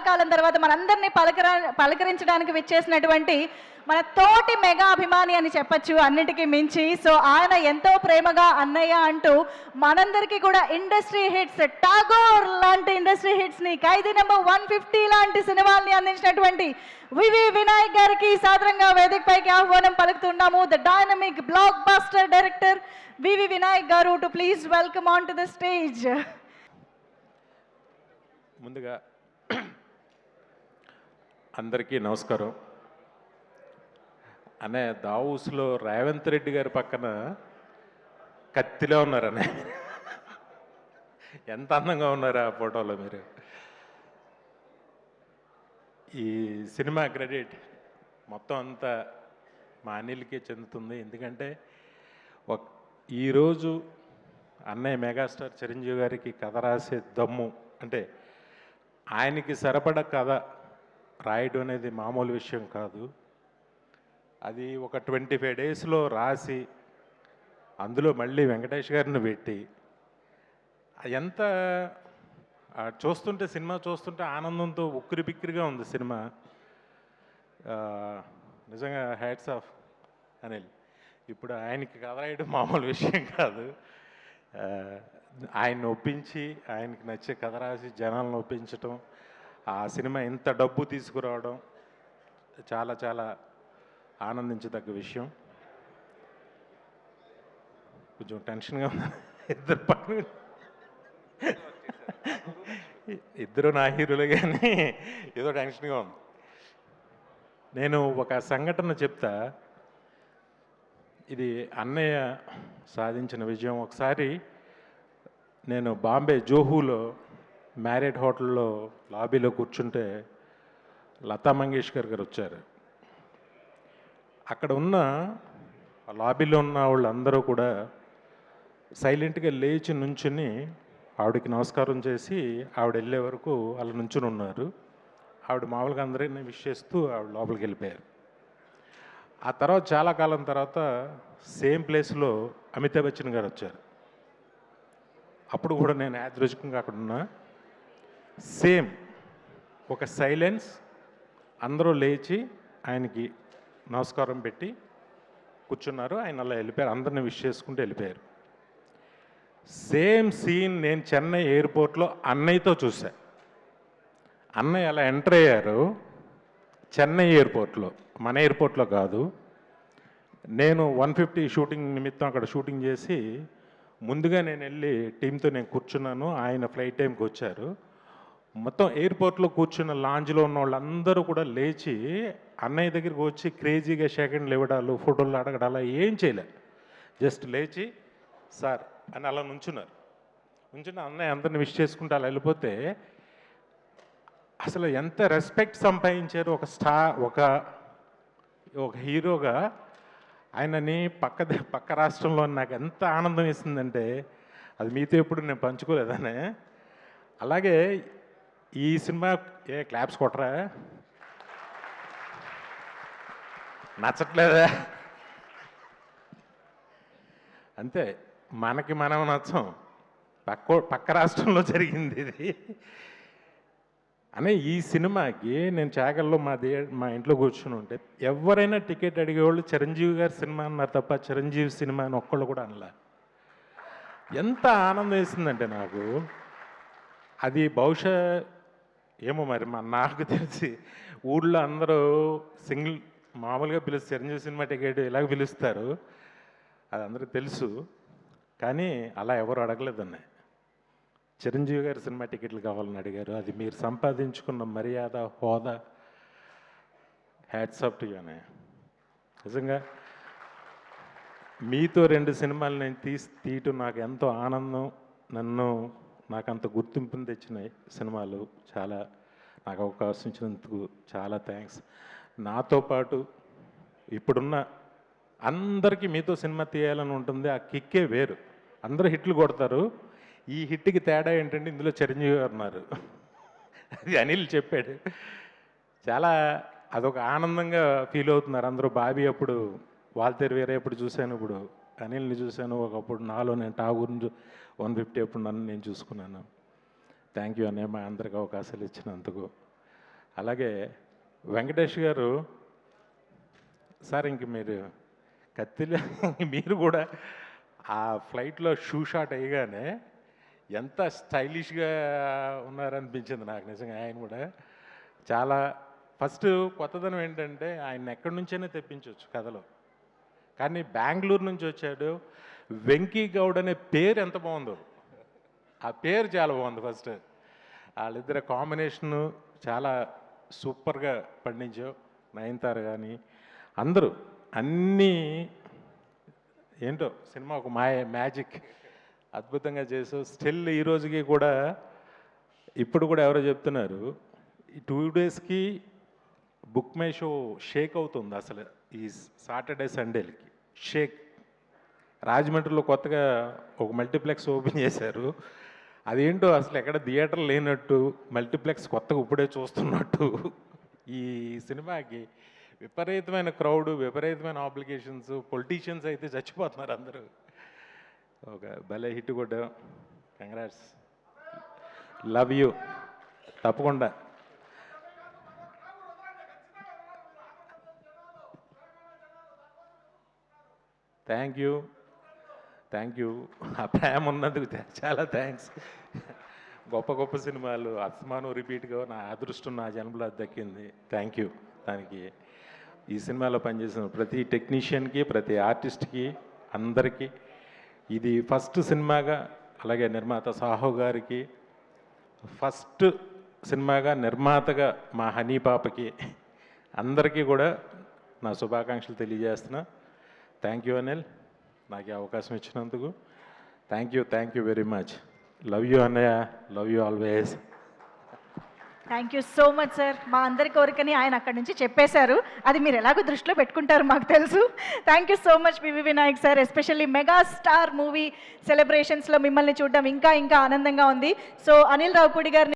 కాలం తర్వాత మనందరినీ పలకరించడానికి విచ్చేసినటువంటి మన తోటి మెగా అభిమాని అని చెప్పచ్చు అన్నిటికీ మించి. సో ఆయన ఎంతో ప్రేమగా అన్నయ్య అంటూ మనందరికీ కూడా ఇండస్ట్రీ హిట్స్, టాగోర్ లాంటి ఇండస్ట్రీ హిట్స్ని, ఖైదీ నెంబర్ 150 లాంటి సినిమాల్ని అందించినటువంటి వివి వినాయక్ గారికి సాదరంగా వేదికపైకి ఆహ్వానం పలుకుతున్నాము. The dynamic blockbuster director V V Vinayak garu to please welcome on to the stage. ముందుగా అందరికీ నమస్కారం. అనే దావూస్లో రేవంత్ రెడ్డి గారి పక్కన కత్తిలో ఉన్నారనే, ఎంత అందంగా ఉన్నారు ఆ ఫోటోలో మీరు. ఈ సినిమా క్రెడిట్ మొత్తం అంతా మా అనిల్కే చెందుతుంది. ఎందుకంటే ఈరోజు అన్నయ్య మెగాస్టార్ చిరంజీవి గారికి కథ రాసే దమ్ము, అంటే ఆయనకి సరిపడ కథ రాయడం అనేది మామూలు విషయం కాదు. అది ఒక 25 డేస్లో రాసి అందులో మళ్ళీ వెంకటేష్ గారిని పెట్టి ఎంత చూస్తుంటే, సినిమా చూస్తుంటే ఆనందంతో ఉక్కిరి బిక్కిరిగా ఉంది సినిమా. నిజంగా హ్యాట్స్ ఆఫ్ అనిల్. ఇప్పుడు ఆయనకి కథ రాయడం మామూలు విషయం కాదు. ఆయన్ని ఒప్పించి ఆయనకి నచ్చే కథ రాసి జనాలను ఒప్పించటం, ఆ సినిమా ఇంత డబ్బు తీసుకురావడం చాలా చాలా ఆనందించదగ్గ విషయం. కొంచెం టెన్షన్గా ఉంది. ఇద్దరు పక్కన ఇద్దరు నా హీరోలు, కానీ ఏదో టెన్షన్గా ఉంది. నేను ఒక సంఘటన చెప్తా. ఇది అన్నయ్య సాధించిన విజయం. ఒకసారి నేను బాంబే జోహూలో మ్యారియట్ హోటల్లో లాబీలో కూర్చుంటే లతా మంగేష్కర్ గారు వచ్చారు. అక్కడ ఉన్న లాబీలో ఉన్న వాళ్ళందరూ కూడా సైలెంట్గా లేచి నుంచుని ఆవిడకి నమస్కారం చేసి ఆవిడ వెళ్ళే వరకు అలా నుంచుని ఉన్నారు. ఆవిడ మామూలుగా అందరినీ విష్ చేస్తూ ఆవిడ లోపలికి వెళ్ళిపోయారు. ఆ తర్వాత చాలా కాలం తర్వాత సేమ్ ప్లేస్లో అమితాబ్ బచ్చన్ గారు వచ్చారు. అప్పుడు కూడా నేను యాదృచ్ఛికంగా అక్కడ ఉన్నా. సేమ్ ఒక సైలెన్స్, అందరూ లేచి ఆయనకి నమస్కారం పెట్టి కూర్చున్నారు. ఆయన అలా వెళ్ళిపోయారు, అందరిని విష్ చేసుకుంటూ వెళ్ళిపోయారు. సేమ్ సీన్ నేను చెన్నై ఎయిర్పోర్ట్లో అన్నయ్యతో చూసా. అన్నయ్య అలా ఎంటర్ అయ్యారు చెన్నై ఎయిర్పోర్ట్లో, మన ఎయిర్పోర్ట్లో కాదు. నేను 150 షూటింగ్ నిమిత్తం అక్కడ షూటింగ్ చేసి ముందుగా నేను వెళ్ళి టీంతో నేను కూర్చున్నాను. ఆయన ఫ్లైట్ టైంకి వచ్చారు. మొత్తం ఎయిర్పోర్ట్లో కూర్చున్న లాంజ్లో ఉన్న వాళ్ళందరూ కూడా లేచి అన్నయ్య దగ్గరికి వచ్చి క్రేజీగా సెకండ్లు ఇవ్వడాలు, ఫోటోలు అడగడాలు ఏం చేయలే. జస్ట్ లేచి సార్ అని అలా నుంచున్నారు. నుంచున్న అన్నయ్య అందరిని విష్ చేసుకుంటూ అలా వెళ్ళిపోతే అసలు ఎంత రెస్పెక్ట్ సంపాదించారు ఒక స్టార్, ఒక హీరోగా. ఆయనని పక్క రాష్ట్రంలో నాకు ఎంత ఆనందం ఇస్తుందంటే అది మీతో ఎప్పుడు నేను పంచుకోలేదనే. అలాగే ఈ సినిమా క్లాప్స్ కొట్టరా, నచ్చట్లేదా? అంతే, మనకి మనం నచ్చం, పక్క రాష్ట్రంలో జరిగింది ఇది అనే. ఈ సినిమాకి నేను చాగల్లో మా ఇంట్లో కూర్చుని ఉంటే ఎవరైనా టికెట్ అడిగేవాళ్ళు చిరంజీవి గారి సినిమా అన్నారు తప్ప చిరంజీవి సినిమా అని ఒక్కళ్ళు కూడా అనలా. ఎంత ఆనందం వేసిందంటే నాకు. అది బహుశా ఏమో మరి నాకు తెలిసి ఊళ్ళో అందరూ సింగిల్ మామూలుగా పిలుస్తారు, చిరంజీవి సినిమా టికెట్ ఇలాగ పిలుస్తారు, అది అందరికీ తెలుసు. కానీ అలా ఎవరు అడగలేదన్న. చిరంజీవి గారి సినిమా టికెట్లు కావాలని అడిగారు. అది మీరు సంపాదించుకున్న మర్యాద, హోదా. హ్యాట్స్ ఆఫ్ టు యు అన్నయ్య. నిజంగా మీతో 2 సినిమాలు నేను తీయటం నాకు ఎంతో ఆనందం. నాకు అంత గుర్తింపుని తెచ్చిన సినిమాలు. చాలా నాకు అవకాశం ఇచ్చినందుకు చాలా థ్యాంక్స్. నాతో పాటు ఇప్పుడున్న అందరికీ మీతో సినిమా తీయాలని ఉంటుంది, ఆ కిక్కే వేరు. అందరూ హిట్లు కొడతారు. ఈ హిట్కి తేడా ఏంటంటే ఇందులో చిరంజీవి గారు ఉన్నారు. అది అనిల్ చెప్పాడు. చాలా అదొక ఆనందంగా ఫీల్ అవుతున్నారు అందరూ. బాబీ అప్పుడు వాల్తేరు వేరే ఎప్పుడు చూశాను, ఇప్పుడు అనిల్ని చూశాను. ఒకప్పుడు నాలో నేను టాగూర్ని 150 ఎప్పుడు నన్ను నేను చూసుకున్నాను. థ్యాంక్ యూ అన్నయ్య, మా అందరికి అవకాశాలు ఇచ్చినందుకు. అలాగే వెంకటేష్ గారు సార్ ఇంక మీరు కత్తిలో మీరు కూడా ఆ ఫ్లైట్లో షూ షాట్ అయ్యగానే ఎంత స్టైలిష్గా ఉన్నారనిపించింది నాకు నిజంగా. ఆయన కూడా చాలా ఫస్ట్ కొత్తదనం ఏంటంటే ఆయన ఎక్కడి నుంచైనా తెప్పించవచ్చు కథలో, కానీ బెంగళూరు నుంచి వచ్చాడు. వెంకీ గౌడ్ అనే పేరు ఎంత బాగుందో, ఆ పేరు చాలా బాగుంది. ఫస్ట్ వాళ్ళిద్దరు కాంబినేషను చాలా సూపర్గా పండించావు. నయనతార కానీ అందరూ అన్నీ ఏంటో సినిమా ఒక మ్యాజిక్ అద్భుతంగా చేసావు. స్టిల్ ఈ రోజుకి కూడా ఇప్పుడు కూడా ఎవరో చెప్తున్నారు ఈ 2 డేస్కి బుక్ మై షో షేక్ అవుతుంది అసలు. ఈ సాటర్డే సండేలకి షేక్. రాజమండ్రిలో కొత్తగా ఒక మల్టీప్లెక్స్ ఓపెన్ చేశారు. అదేంటో అసలు ఎక్కడ థియేటర్ లేనట్టు, మల్టీప్లెక్స్ కొత్తగా ఇప్పుడే చూస్తున్నట్టు. ఈ సినిమాకి విపరీతమైన క్రౌడ్, విపరీతమైన ఆబ్లిగేషన్స్, పొలిటీషియన్స్ అయితే చచ్చిపోతున్నారు అందరూ. ఒక భలే హిట్ కొట్టాం. Congrats, love you. తప్పకుండా థ్యాంక్ యూ. ఆ ప్రేమ ఉన్నందుకు చాలా థ్యాంక్స్. గొప్ప గొప్ప సినిమాలు అస్మాను రిపీట్గా నా అదృష్టం నా జన్మలో దక్కింది. Thank you. దానికి ఈ సినిమాలో పనిచేసిన ప్రతి టెక్నీషియన్కి, ప్రతి ఆర్టిస్ట్కి, అందరికీ ఇది ఫస్ట్ సినిమాగా, అలాగే నిర్మాత సాహో గారికి ఫస్ట్ సినిమాగా, నిర్మాతగా మా హనీ పాపకి అందరికీ కూడా నా శుభాకాంక్షలు తెలియజేస్తున్నా. థ్యాంక్ యూ అనిల్, నాకు ఈ అవకాశం ఇచ్చినందుకు. Thank you very much. Love you అన్నయ్య, love you always. Thank you so much sir. మా అందరి కోరికని ఆయన అక్కడి నుంచి చెప్పేశారు. అది మీరు ఎలాగో దృష్టిలో పెట్టుకుంటారు మాకు తెలుసు. Thank you so much P V Vinayak sir. Especially mega star movie సెలబ్రేషన్స్లో మిమ్మల్ని చూడడం ఇంకా ఆనందంగా ఉంది. సో అనిల్ రావుపూడి గారిని